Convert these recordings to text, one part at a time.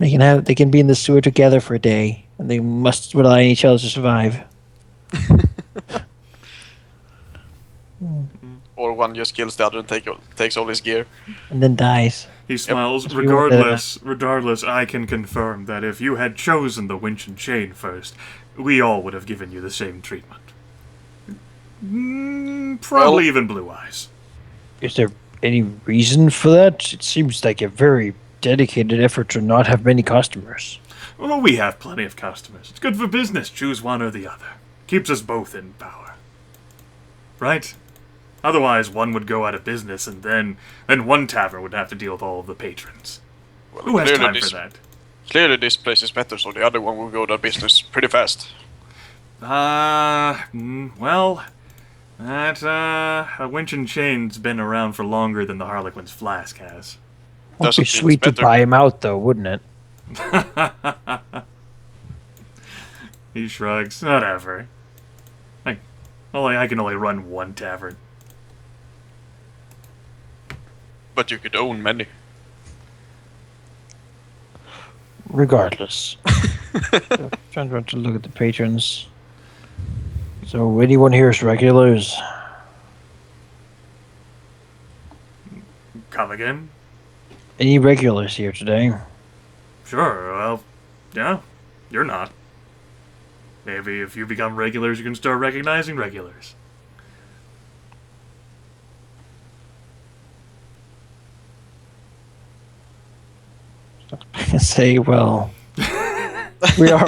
They can be in the sewer together for a day, and they must rely on each other to survive. Or one just kills the other and takes all his gear. And then dies. He smiles. Yep. Regardless, I can confirm that if you had chosen the winch and chain first, we all would have given you the same treatment. Probably even Blue Eyes. Is there any reason for that? It seems like a very dedicated effort to not have many customers. Well, we have plenty of customers. It's good for business. Choose one or the other. Keeps us both in power. Right? Otherwise, one would go out of business, and then one tavern would have to deal with all of the patrons. Well, who has time for that? Clearly this place is better, so the other one will go out of business pretty fast. Well, that winch and chain's been around for longer than the Harlequin's flask has. Would be sweet to buy him out, though, wouldn't it? He shrugs. Whatever. I can only run one tavern. But you could own many. Regardless. Trying to look at the patrons. So, anyone here is regulars? Come again? Any regulars here today? Sure, well, yeah, you're not. Maybe if you become regulars, you can start recognizing regulars. Say, well,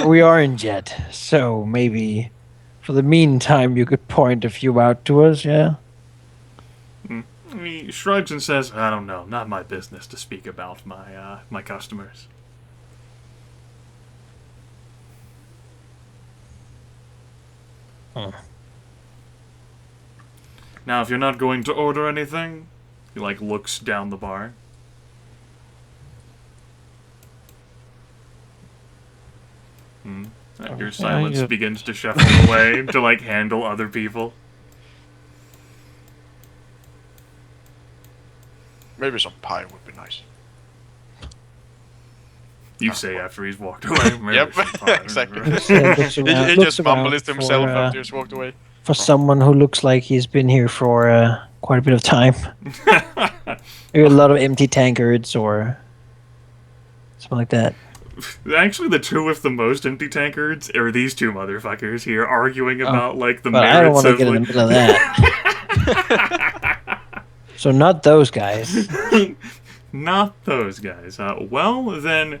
we are in Jet, so maybe for the meantime you could point a few out to us, yeah? He shrugs and says, I don't know, not my business to speak about my customers. Now, if you're not going to order anything, he, looks down the bar. Your silence begins to shuffle away to, handle other people. Maybe some pie would be nice. You say after he's walked away. Yep, exactly. He just mumbles to himself after he's walked away. For someone who looks like he's been here for quite a bit of time. Maybe a lot of empty tankards or something like that. Actually, the two with the most empty tankards are these two motherfuckers here arguing about, the merits I don't want to get in the middle of that. So not those guys. Not those guys. Well, then,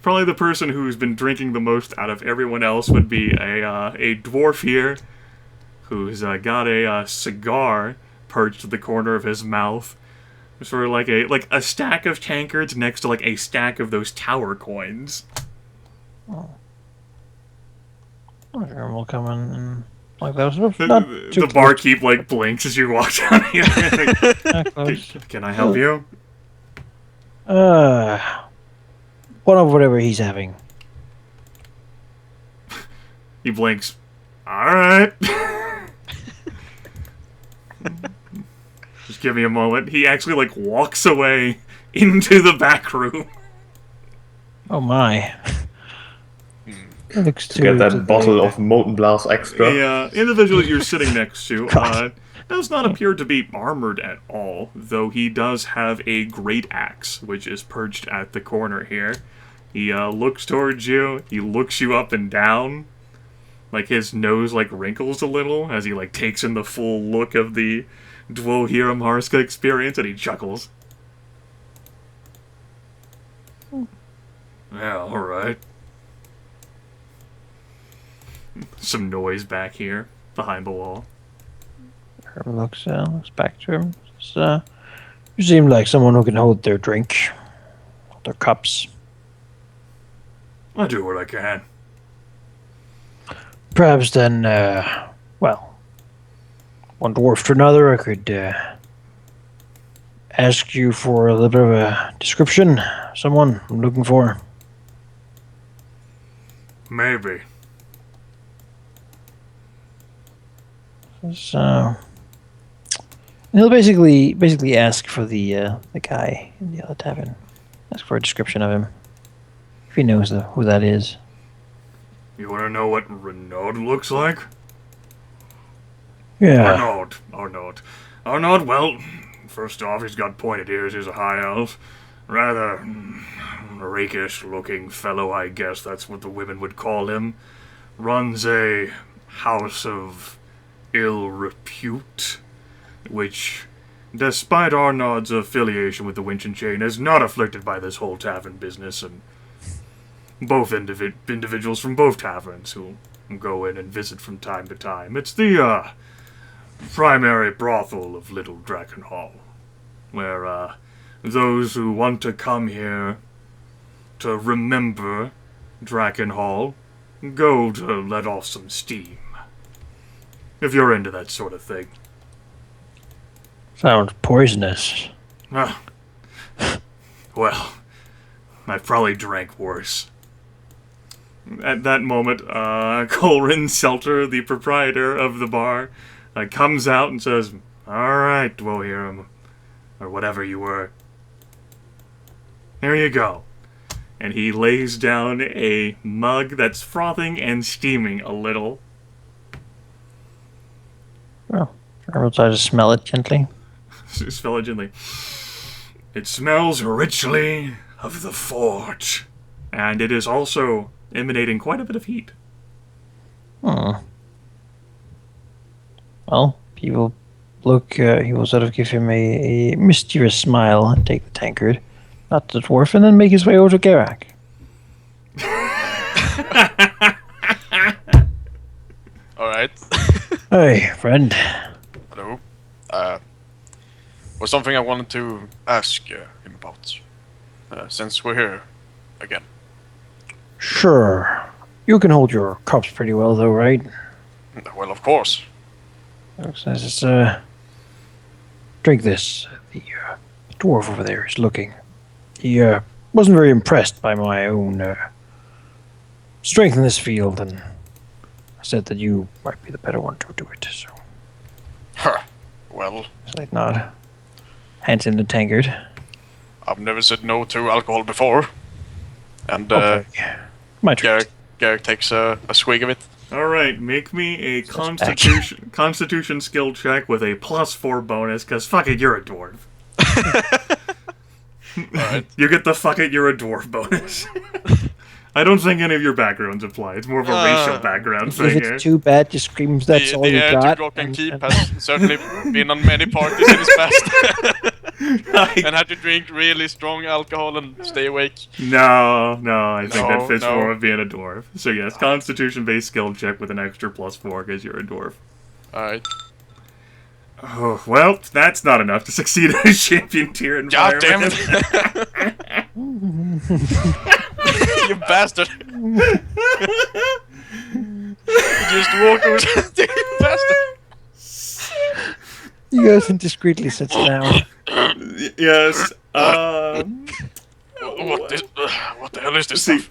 probably the person who's been drinking the most out of everyone else would be a dwarf here, who's got a cigar perched to the corner of his mouth. Sort of like a stack of tankards next to a stack of those tower coins. Oh. We'll come in and those. The barkeep blinks as you walk down here. Can I help you? One of whatever he's having. He blinks. Alright. Just give me a moment. He actually, walks away into the back room. Oh my. To get that bottle of Molten Blast Extra. The individual that you're sitting next to does not appear to be armored at all, though he does have a great axe, which is perched at the corner here. He looks towards you. He looks you up and down. His nose, wrinkles a little as he, takes in the full look of the Dwohurim Harsca experience, and he chuckles. Yeah, alright. Some noise back here, behind the wall. Herb looks back to him. You seem like someone who can hold their drink. Their cups. I do what I can. Perhaps then, one dwarf to another, I could ask you for a little bit of a description. Someone I'm looking for. Maybe. So he'll basically ask for the guy in the other tavern. Ask for a description of him. If he knows who that is. You want to know what Renaud looks like? Yeah. Arnaud, well, first off, he's got pointed ears. He's a high elf. Rather rakish-looking fellow, I guess that's what the women would call him. Runs a house of ill repute, which, despite Arnaud's affiliation with the Winch and Chain, is not afflicted by this whole tavern business, and both individuals from both taverns who go in and visit from time to time. It's the primary brothel of Little Drakenhall, where those who want to come here to remember Drakenhall go to let off some steam. If you're into that sort of thing. Sounds poisonous. Well, I probably drank worse. At that moment, Colrin Selter, the proprietor of the bar, comes out and says, "Alright, Dwohurim, or whatever you were. There you go." And he lays down a mug that's frothing and steaming a little. Well, I will try to smell it gently. Smell it gently. It smells richly of the forge. And it is also emanating quite a bit of heat. Well, he will he will sort of give him a mischievous smile and take the tankard, not the dwarf, and then make his way over to Geráck. Alright. Hey, friend. Hello. Was something I wanted to ask him about, since we're here again. Sure. You can hold your cups pretty well, though, right? Well, of course. Let's drink this. The dwarf over there is looking. He wasn't very impressed by my own strength in this field, and said that you might be the better one to do it. So, well, slight nod. Hands in the tankard. I've never said no to alcohol before, and Okay. My treat. Geráck takes a swig of it. Alright, make me a constitution skill check with a +4 bonus, because fuck it, you're a dwarf. Alright. You get the fuck it, you're a dwarf bonus. I don't think any of your backgrounds apply. It's more of a racial background If thing here. it's too bad, just screams that's all you The got. Dragonkin keep has certainly been on many parties in his past. And had to drink really strong alcohol and stay awake. No, I think that fits no. more of being a dwarf. So yes, constitution-based skill check with an extra +4 because you're a dwarf. Alright. Oh, well, that's not enough to succeed in a champion tier God environment. damn it! You bastard! You just walked over you bastard! You guys can discreetly sit down. Yes. What the hell is this stuff?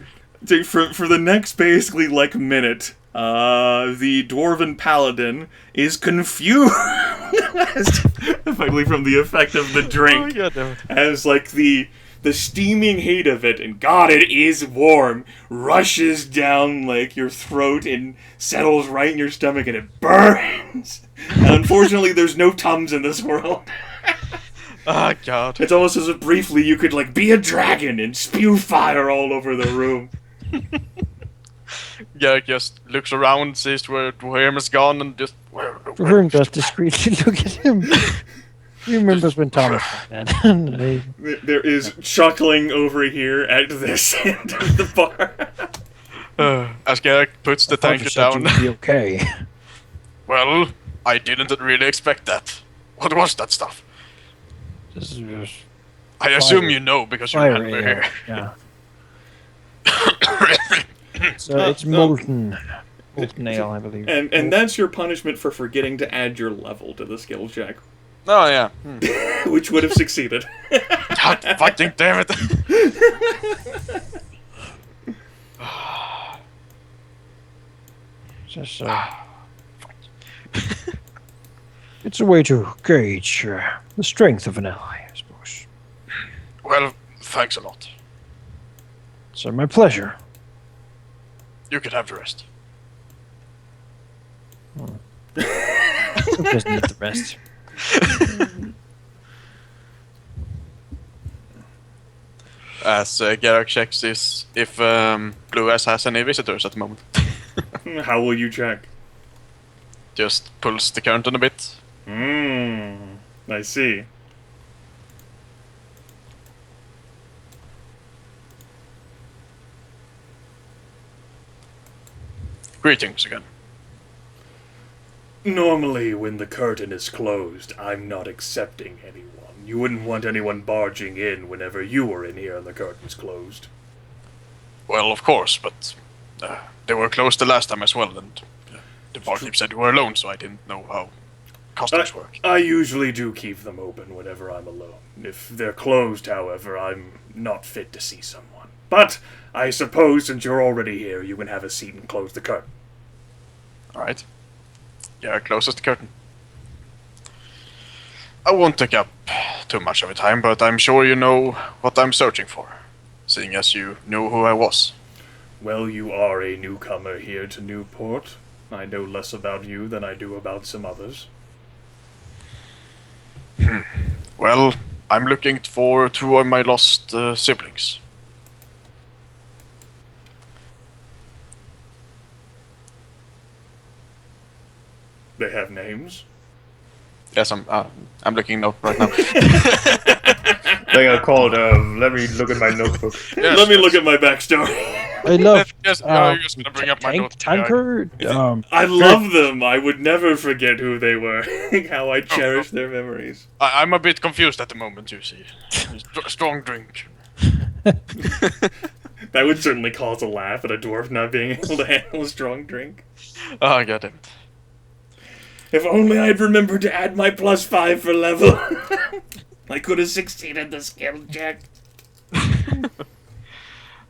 For the next basically like minute, the dwarven paladin is confused, effectively from the effect of the drink, as like the steaming heat of it, and God, it is warm, rushes down like your throat and settles right in your stomach, and it burns. And unfortunately, there's no Tums in this world. Oh God! It's almost as if briefly you could like be a dragon and spew fire all over the room. Geráck just looks around, sees where Dwohurim is gone, and just... Dwohurim just discreetly look at him. He remembers when Thomas did that. There is chuckling over here at this end of the bar. As Geráck puts the tanker down. Be okay. Well, I didn't really expect that. What was that stuff? This is just I assume you know because you fire remember ale. here. Yeah. So it's molten ale, I believe. And that's your punishment for forgetting to add your level to the skill check. Oh yeah. Which would have succeeded. God fucking damn it! Just, it's a way to gauge the strength of an ally, I suppose. Well, thanks a lot. It's my pleasure. You could have the rest. Who doesn't need the rest? As Geráck checks this, if Blue Ass has any visitors at the moment. How will you check? Just pulls the current on a bit. I see. Greetings again. Normally, when the curtain is closed, I'm not accepting anyone. You wouldn't want anyone barging in whenever you were in here and the curtain's closed. Well, of course, but they were closed the last time as well, and the barkeep said you were alone, so I didn't know how customs work. I usually do keep them open whenever I'm alone. If they're closed, however, I'm not fit to see someone. But I suppose since you're already here, you can have a seat and close the curtain. Alright. Yeah, closes the curtain. I won't take up too much of your time, but I'm sure you know what I'm searching for, seeing as you knew who I was. Well, you are a newcomer here to Newport. I know less about you than I do about some others. Well, I'm looking for 2 of my lost siblings. They have names? Yes, I'm looking up right now. They are called, let me look at my notebook. Yes, Let me look at my backstory. I love Yes, you're just gonna bring up my notes. tanker. I love them. I would never forget who they were. How I cherish their memories. I'm a bit confused at the moment, you see. Strong drink. That would certainly cause a laugh at a dwarf not being able to handle a strong drink. Oh, I got it. If only I'd remembered to add my +5 for level. I could have succeeded the skill check.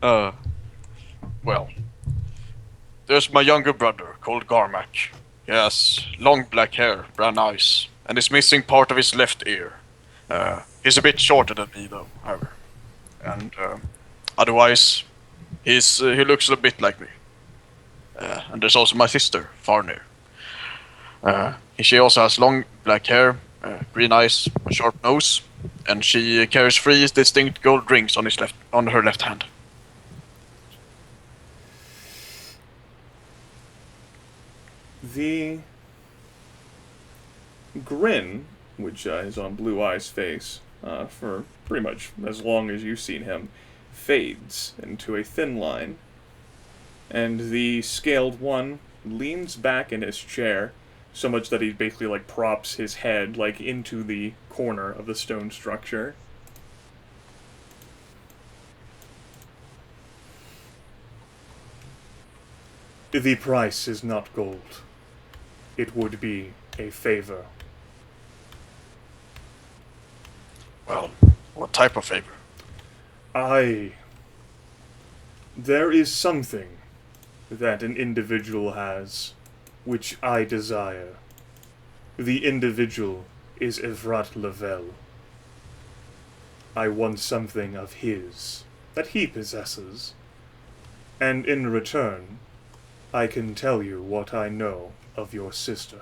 Well, there's my younger brother called Garmack. He has long black hair, brown eyes, and is missing part of his left ear. He's a bit shorter than me, though, however. And otherwise, he looks a bit like me. And there's also my sister, Farnir. She also has long black hair, green eyes, a sharp nose, and she carries 3 distinct gold rings on her left hand. The grin, which is on Blue Eye's face, for pretty much as long as you've seen him, fades into a thin line, and the scaled one leans back in his chair, so much that he basically, like, props his head, like, into the corner of the stone structure. The price is not gold. It would be a favor. Well, what type of favor? There is something that an individual has, which I desire. The individual is Evrat Lavelle. I want something of his that he possesses, and in return, I can tell you what I know of your sister.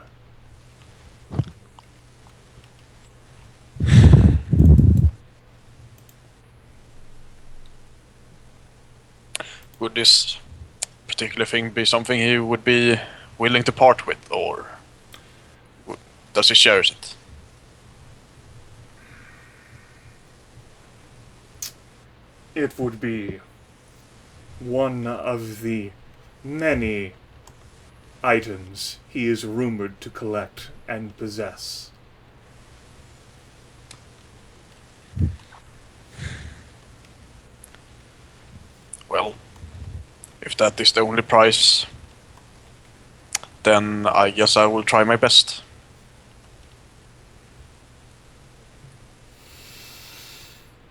Would this particular thing be something he would be willing to part with, or does he share it? It would be one of the many items he is rumored to collect and possess. Well, if that is the only price, then I guess I will try my best.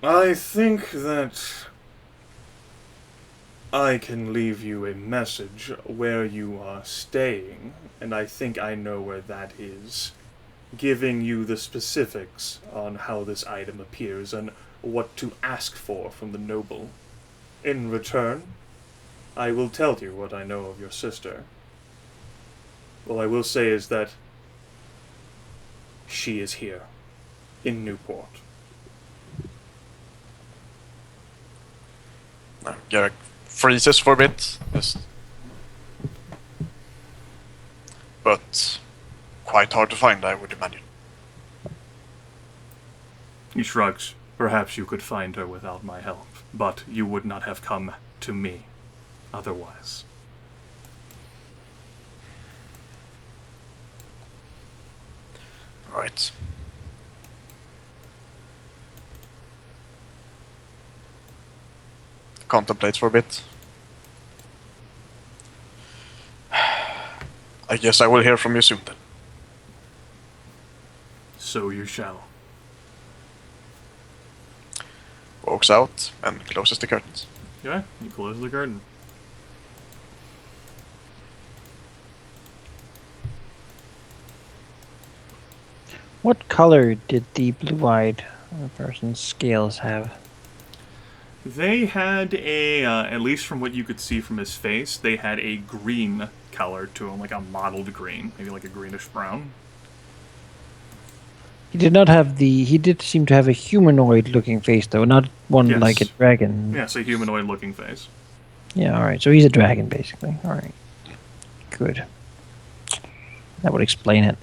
I think that I can leave you a message where you are staying, and I think I know where that is, giving you the specifics on how this item appears and what to ask for from the noble. In return, I will tell you what I know of your sister. All I will say is that she is here, in Newport. Geráck freezes for a bit. Just... But quite hard to find, I would imagine. He shrugs. Perhaps you could find her without my help, but you would not have come to me otherwise. Right. Contemplates for a bit. I guess I will hear from you soon then. So you shall. Walks out and closes the curtains. Yeah, you close the curtain. What color did the blue-eyed person's scales have? They had a, at least from what you could see from his face, they had a green color to them, like a mottled green, maybe like a greenish brown. He did not have the... He did seem to have a humanoid-looking face, though, not one Yes. like a dragon. Yeah, it's a humanoid-looking face. Yeah, alright, so he's a dragon, basically. Alright. Good. That would explain it.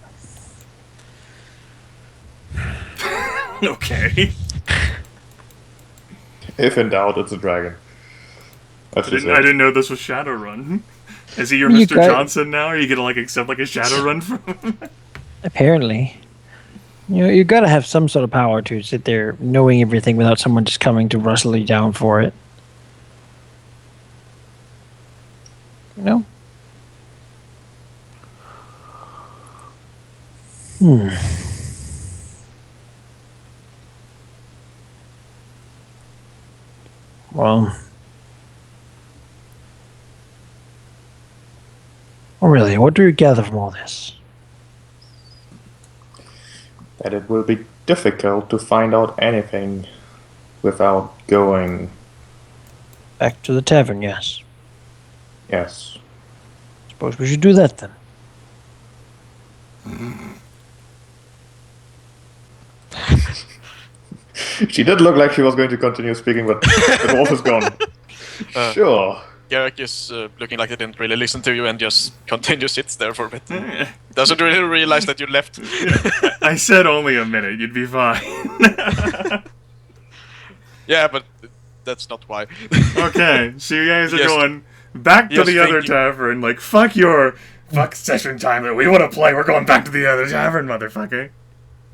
Okay. If in doubt, it's a dragon. That's just I it. didn't know this was Shadowrun. Is he your You Mr. got- Johnson now? Are you gonna like accept like a Shadowrun from him? Apparently. You know, you gotta have some sort of power to sit there knowing everything without someone just coming to rustle you down for it. You know? Well... Aurelia, what do you gather from all this? That it will be difficult to find out anything without going. Back to the tavern, yes. Yes. Suppose we should do that then. She did look like she was going to continue speaking, but the wolf is gone. Sure. Geráck is looking like he didn't really listen to you and just continues sits there for a bit. Doesn't really realize that you left. I said only a minute. You'd be fine. Yeah, but that's not why. Okay, so you guys are Yes. going back to Yes, the other thank you. tavern. Like, fuck session time that we want to play. We're going back to the other tavern, motherfucker.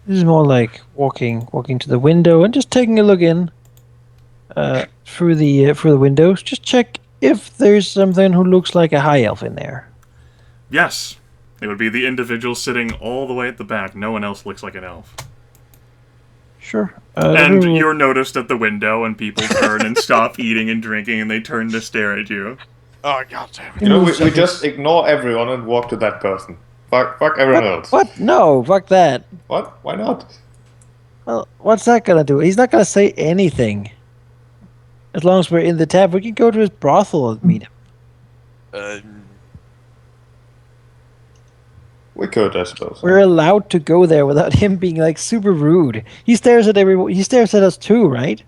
This is more like walking to the window and just taking a look in through the windows. Just check if there's something who looks like a high elf in there. Yes, it would be the individual sitting all the way at the back. No one else looks like an elf. Sure. And everyone- you're noticed at the window, and people turn and stop eating and drinking, and they turn to stare at you. Oh, god damn it. You know, we just ignore everyone and walk to that person. Fuck everyone else. What? No, fuck that. What? Why not? Well, what's that gonna do? He's not gonna say anything. As long as we're in the tab, we can go to his brothel and meet him. We could, I suppose. We're allowed to go there without him being like super rude. He stares at everyone. He stares at us too, right?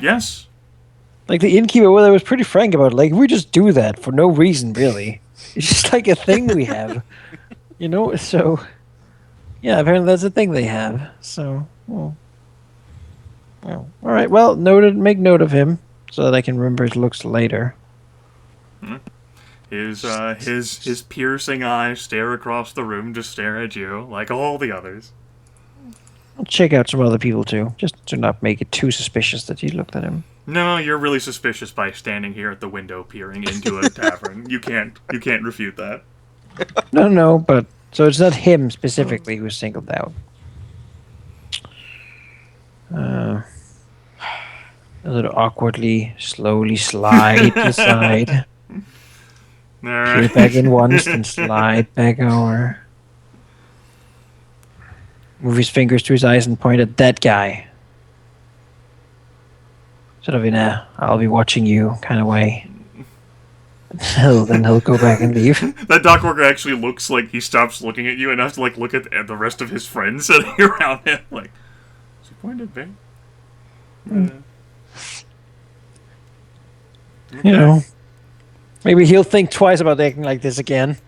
Yes. Like the innkeeper over there was pretty frank about it. Like we just do that for no reason, really. It's just like a thing we have, you know. So, yeah, apparently that's a thing they have. So, well, all right. Well, noted. Make note of him so that I can remember his looks later. His piercing eyes stare across the room, just stare at you, like all the others. I'll check out some other people too, just to not make it too suspicious that you looked at him. No, you're really suspicious by standing here at the window peering into a tavern. You can't refute that. No, but so it's not him specifically who's singled out. A little awkwardly, slowly slide aside. Peer back in once, then slide back over. Move his fingers to his eyes and point at that guy. sort of in a "I'll be watching you" kind of way. Then he'll go back and leave. That dock worker actually looks like he stops looking at you and has to like look at the rest of his friends sitting around him. Like, is he pointed back? You know, maybe he'll think twice about acting like this again.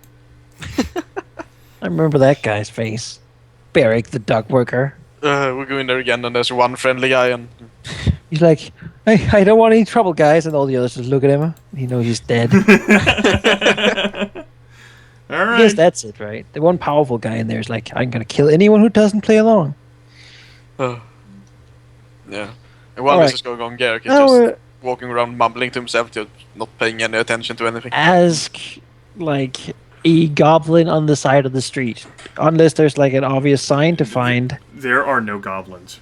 I remember that guy's face. Beric, the dock worker. We go in there again, and there's one friendly guy, and He's like, I don't want any trouble, guys. And all the others just look at him. He knows he's dead. All I right. guess that's it, right? The one powerful guy in there is like, I'm going to kill anyone who doesn't play along. yeah. And while Alright. this is going on, Geráck is Now, just walking around mumbling to himself, just not paying any attention to anything. ask, like, a goblin on the side of the street. Unless there's, like, an obvious sign to find. There are no goblins.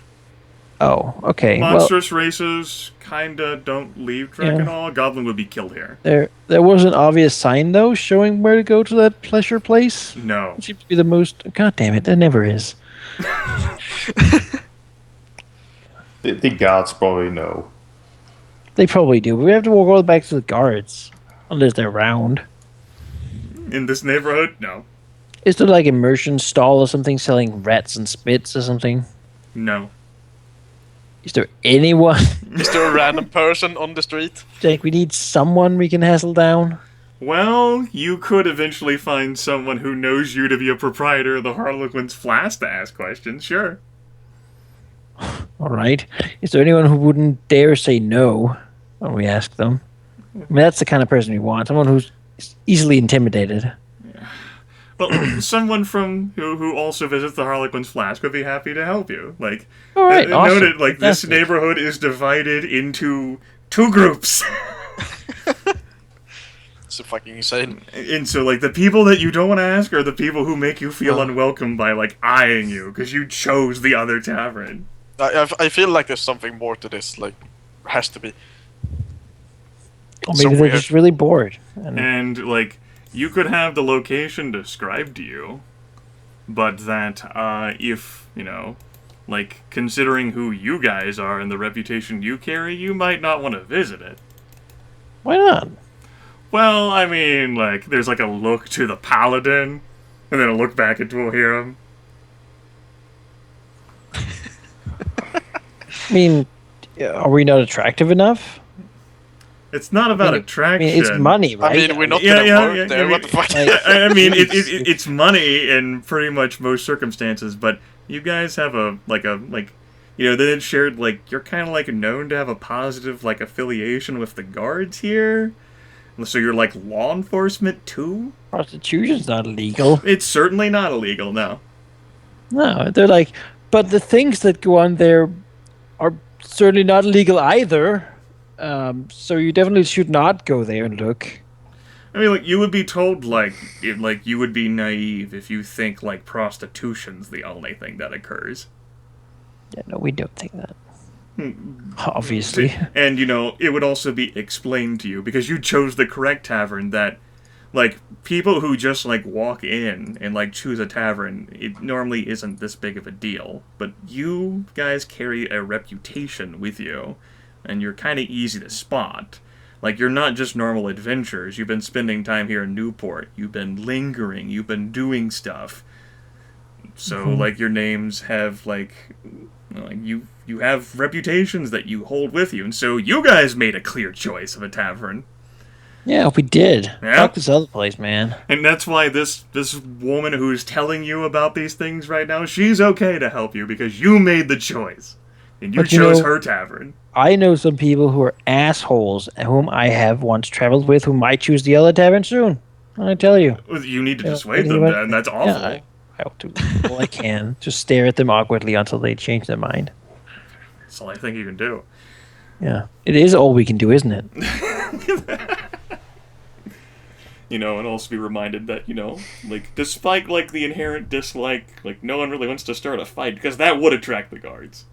Oh, okay. Monstrous races kinda don't leave Dragon Yeah. Hall. A goblin would be killed here. Well, there was an obvious sign, though, showing where to go to that pleasure place. No. It seems to be the most... God damn it, there never is. The guards probably know. They probably do, but we have to walk all the way back to the guards. Unless they're around. In this neighborhood? No. Is there like immersion stall or something selling rats and spits or something? No. Is there anyone? Is there a random person on the street? Like, we need someone we can hassle down? Well, you could eventually find someone who knows you to be a proprietor of the Harlequin's Flask to ask questions, sure. Alright. Is there anyone who wouldn't dare say no when we ask them? I mean, that's the kind of person we want. Someone who's easily intimidated. Well, someone from who also visits the Harlequin's Flask would be happy to help you. Like, Alright, awesome. noted, like, this Fantastic. neighborhood is divided into 2 groups. It's fucking insane. And so, like, the people that you don't want to ask are the people who make you feel unwelcome by, like, eyeing you, because you chose the other tavern. I feel like there's something more to this, like, has to be. Or So maybe they're weird. just really bored. And And, like, you could have the location described to you, but that, if, you know, like, considering who you guys are and the reputation you carry, you might not want to visit it. why not? Well, I mean, like, there's, like, a look to the Paladin, and then a look back at Dwohurim. I mean, are we not attractive enough? It's not about I attraction. mean, it's money, I right? mean, we're not Yeah, gonna yeah, work yeah, there. I What mean- the fuck? I mean, it's money in pretty much most circumstances, but you guys have you know, then it's shared, like, you're kind of, like, known to have a positive, like, affiliation with the guards here. So you're, like, law enforcement, too? Prostitution's not illegal. It's certainly not illegal, no. No, they're like, but the things that go on there are certainly not illegal either. So you definitely should not go there and look. I mean, like, you would be told, like, you would be naive if you think, like, prostitution's the only thing that occurs. Yeah, no, we don't think that. Obviously. And, you know, it would also be explained to you, because you chose the correct tavern, that, like, people who just, like, walk in and, like, choose a tavern, it normally isn't this big of a deal. But you guys carry a reputation with you, and you're kind of easy to spot. Like, you're not just normal adventurers. You've been spending time here in Newport. You've been lingering. You've been doing stuff. So, like, your names have, like you have reputations that you hold with you. And so you guys made a clear choice of a tavern. Yeah, we did. Yeah. Fuck this other place, man. And that's why this woman who's telling you about these things right now, she's okay to help you because you made the choice. And you But you chose know- her tavern. I know some people who are assholes whom I have once traveled with who might choose the other tavern soon. I tell you. You need to Yeah, dissuade them anyway. then. That's awful. Yeah, I hope to. All I can. Just stare at them awkwardly until they change their mind. That's all I think you can do. Yeah. It is all we can do, isn't it? You know, and also be reminded that, you know, like, despite, like, the inherent dislike, like, no one really wants to start a fight, because that would attract the guards.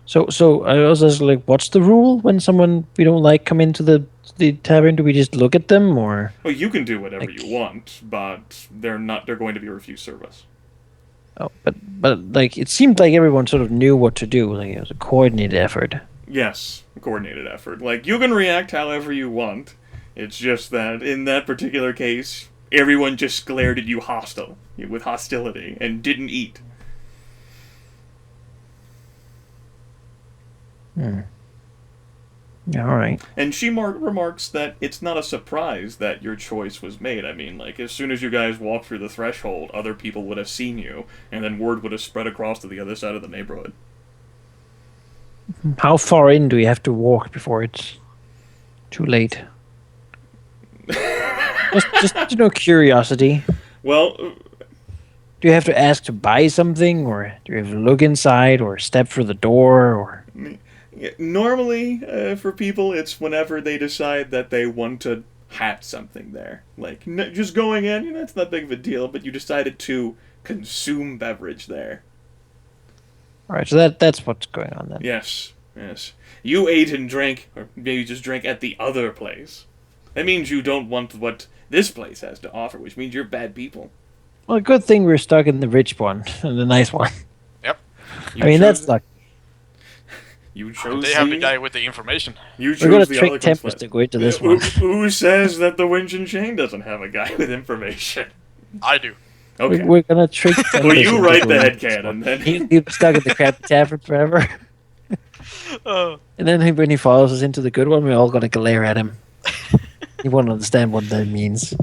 So I was just like, what's the rule when someone we don't like come into the tavern? Do we just look at them or? Well, you can do whatever Like- you want, but they're going to be refused service. Oh, but like it seemed like everyone sort of knew what to do. Like it was a coordinated effort. Yes, coordinated effort. Like, you can react however you want. It's just that, in that particular case, everyone just glared at you with hostility, and didn't eat. Yeah, all right. And she remarks that it's not a surprise that your choice was made. I mean, like, as soon as you guys walked through the threshold, other people would have seen you, and then word would have spread across to the other side of the neighborhood. How far in do we have to walk before it's too late? just curiosity. Well, do you have to ask to buy something, or do you have to look inside, or step through the door, or? Normally, for people, it's whenever they decide that they want to have something there. Like, just going in, it's not big of a deal, but you decided to consume beverage there. Alright, so that's what's going on then. Yes. You ate and drank, or maybe you just drank at the other place. That means you don't want what this place has to offer, which means you're bad people. Well, good thing we're stuck in the rich one, the nice one. Yep. That's lucky. You chose. They have the guy with the information. You chose We're gonna the trick Tempus to go into this who, one. Who says that the Winch and Chain doesn't have a guy with information? I do. Okay. We're gonna trick Tempus. Well, you into write the going into headcanon then. He'll be stuck at the crappy tavern forever. And then when he follows us into the good one, we're all gonna glare at him. He won't understand what that means.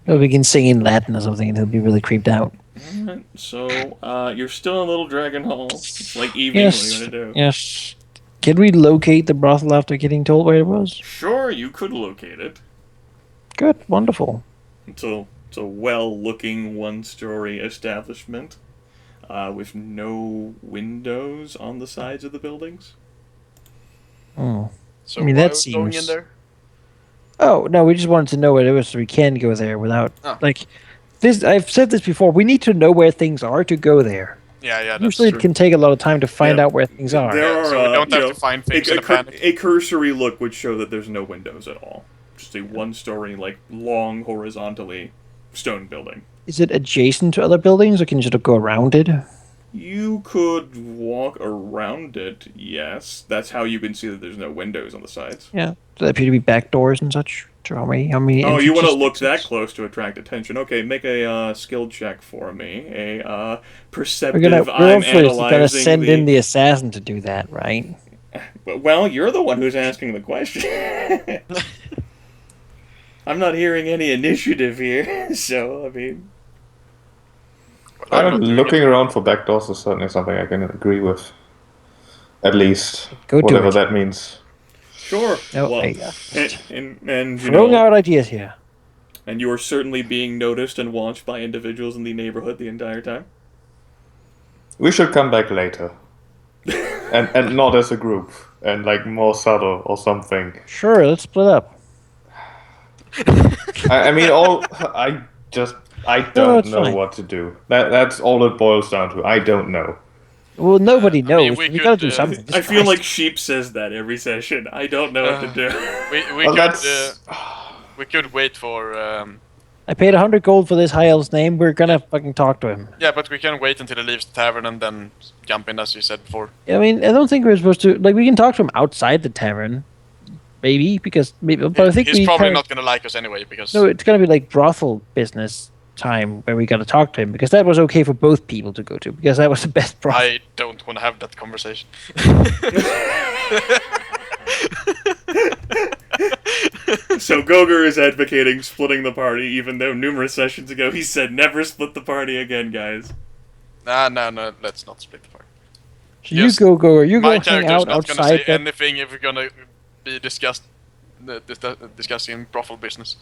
He'll begin singing Latin or something, and he'll be really creeped out. Alright, so, you're still in Little Dragon Hall. It's like evening. What are you gonna do? Yes. Can we locate the brothel after getting told where it was? Sure, you could locate it. Good, wonderful. It's a well-looking one-story establishment with no windows on the sides of the buildings. Oh. So I mean, why that are we going seems- in there? Oh, no, we just wanted to know what it was so we can go there without... Like, this. I've said this before, we need to know where things are to go there. Yeah, that's Usually true. it can take a lot of time to find out where things are. There so we don't have to find things in a panic. A cursory look would show that there's no windows at all. Just a one-story, long, horizontally stone building. Is it adjacent to other buildings, or can you just go around it? You could walk around it, yes. That's how you can see that there's no windows on the sides. Yeah. So there appear to be back doors and such. So how many Oh, you want to entrances- look that close to attract attention. Okay, make a skill check for me. A perceptive, We're I'm hopefully gonna analyzing send in the assassin to do that, right? Well, you're the one who's asking the question. I'm not hearing any initiative here, so, I mean... Looking around for back doors is certainly something I can agree with. At least, Go do whatever it. that means. Sure. Oh, well, there you go. and you Throwing know, out ideas here. and you are certainly being noticed and watched by individuals in the neighborhood the entire time. We should come back later. and not as a group. And more subtle or something. Sure, let's split up. I mean, I No, don't it's know fine. what to do. That's all it boils down to. I don't know. Well, nobody knows. we We gotta could, do something. I feel like Sheep says that every session. I don't know what to do. We could wait for. I paid 100 gold for this high elf's name. We're gonna fucking talk to him. Yeah, but we can wait until he leaves the tavern and then jump in, as you said before. I mean, I don't think we're supposed to. We can talk to him outside the tavern, maybe because maybe. But I think He's we probably kinda- not gonna like us anyway because. No, it's gonna be brothel business time where we gotta talk to him because that was okay for both people to go to because that was the best brothel. I don't want to have that conversation. So Goger is advocating splitting the party, even though numerous sessions ago he said never split the party again, guys. No, let's not split the party. So Yes. you go. You My go hang character's out not gonna outside. say That, anything if we're gonna be discussing brothel business.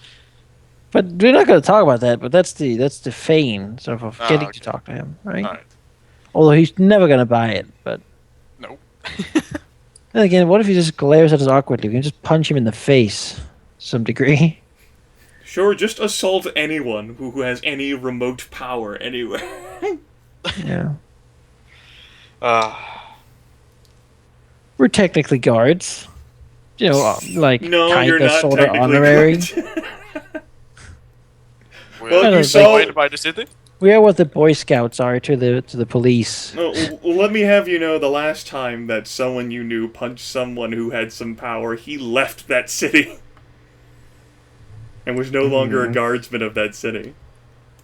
but we're not gonna talk about that. But that's the feign sort of Ah, getting okay. to talk to him, right? Alright. Although he's never gonna buy it. But No. then again, what if he just glares at us awkwardly? We can just punch him in the face, to some degree. Sure, just assault anyone who has any remote power anywhere. Yeah. Uh, We're technically guards. You know, No, kind you're of, not sort of technically honorary. correct. we're Well, you Kinda saw- employed by the city. We are what the Boy Scouts are to the police. No, let me have you know, the last time that someone you knew punched someone who had some power, he left that city. And was no longer a guardsman of that city.